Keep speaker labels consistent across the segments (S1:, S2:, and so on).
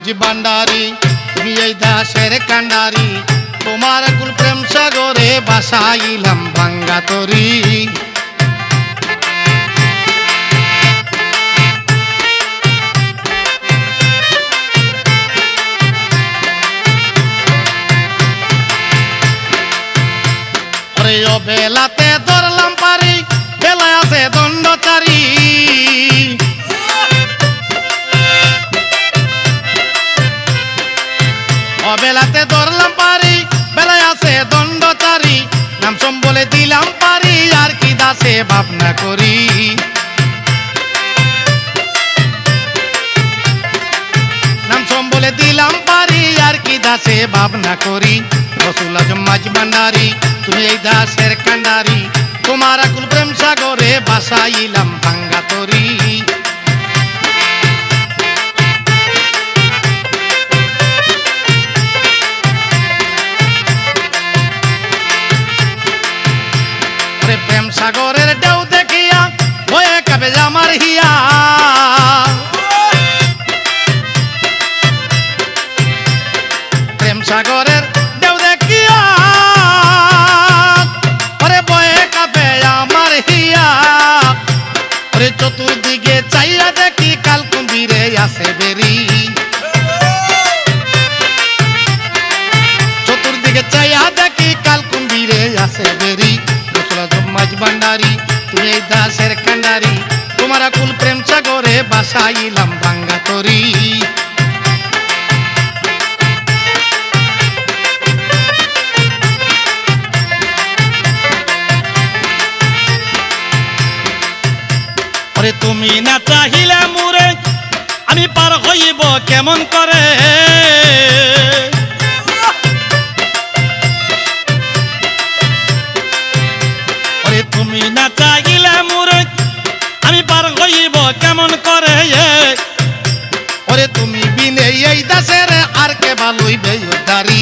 S1: ভান্ডারি তুমি এই দাসের কান্ডারি, তোমার কুল প্রেম সাগরে বাসাইলাম ভাঙ্গা তরি। ও বেলাতে ধরলাম পারি, বেলায় আছে দণ্ডচারী। বেলাতে ধরলাম পারি, বেলায় আছে দণ্ডচারী। নাম সোম বলে দিলাম পারি, আর কি দাসে ভাবনা করি। নাম সোম বলে দিলাম পারি, আর কি দাসে ভাবনা করি। রসুল আজম মাঝ ভান্ডারি তুমি এই দাসের কান্ডারি, তোমার আকুল প্রেম সাগরে বাসাইলাম ভাঙ্গা তরি। প্রেম সাগরের ঢেউ দেখিয়া হয়ে কাবে আমার হিয়া। প্রেম সাগরের ঢেউ দেখিয়া ওরে বয়ে কাবে আমার হিয়া। ওরে চতুর্দিকে চাইয়া দেখি কাল কুম্ভীরে আসে বেরি। চতুর্দিকে চাইয়া দেখি কাল কুম্ভীরে আসে বেরি। মাঝ ভান্ডারি তুমি এই দাসের কান্ডারি, তোমার আকুল প্রেম সাগরে বাসাইলাম ভাঙ্গা তরি। তুমি না চাহিলে মুরে আমি পার হইব কেমন করে। তুমি না চাইলে মুরে আমি পার হইব কেমন করে। ওরে তুমি বিনে এই দাসের আর কে ভালোইবে উদ্ধারি।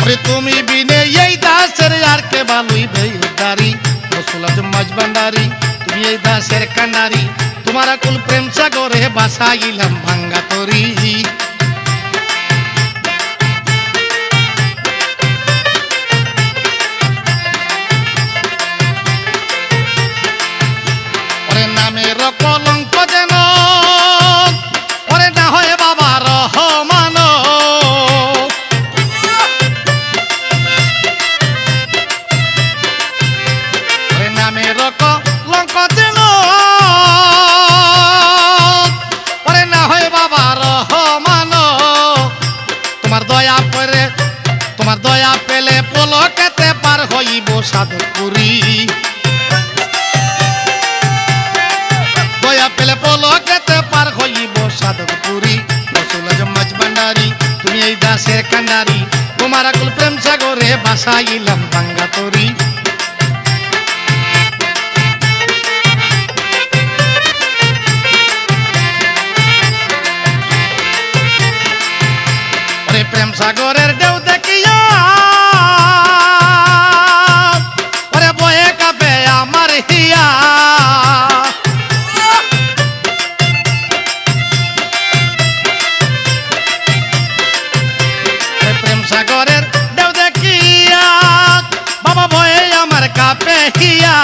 S1: ওরে তুমি বিনে এই দাসের আর কে ভালোইবে উদ্ধারি। রসুল আজম মাঝ ভান্ডারি তুমি এই দাসের কান্ডারি, তোমার আকুল প্রেম সাগরে বাসাইলাম ভাঙ্গা তরি। নামের কলঙ্ক যেন ওরে না হয় বাবা রহমান। নামের কলঙ্ক যেন ওরে না হয় বাবা রহমান। তোমার দয়া পেলে পলকেতে পার হইব সাধুপুরী। পেলে পলকেতে পার হইব সাধকপুরী। রসুল আজম মাঝ ভান্ডারি তুমি এই দাসের কান্ডারি, তোমার আকুল প্রেম সাগরে বাসাইলাম ভাঙ্গা তরি। ওরে প্রেম সাগরের ঢেউ দেখিয়া ওরে বয়ে কাবে আমার হিয়া। সাগরের ঢেউ দেখিয়া বাবা ভয়ে আমার কাপে হিয়া।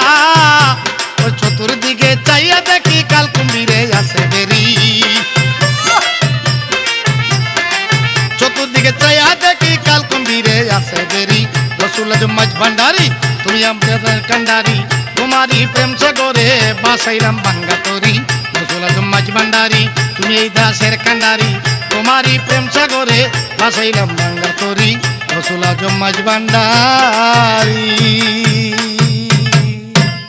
S1: ওর চতুর্দিকে চাইয়া দেখি কাল কুম্ভীরে আসে বেরি। চতুর্দিকে চাইয়া দেখি কাল কুম্ভীরে আসে বেরি। রসুল আজম মাঝ ভান্ডারি তুমি আমাদের কান্ডারি, তোমারই প্রেম সাগরে বাসাইলাম ভাঙ্গা তরি। রসুল আজম মাঝ ভান্ডারি তুমি এই দাসের কান্ডারি, তোমারই প্রেম সাগরে বাসাইলাম ভাঙ্গা তরি। রসুল আজম মাঝ ভান্ডারি।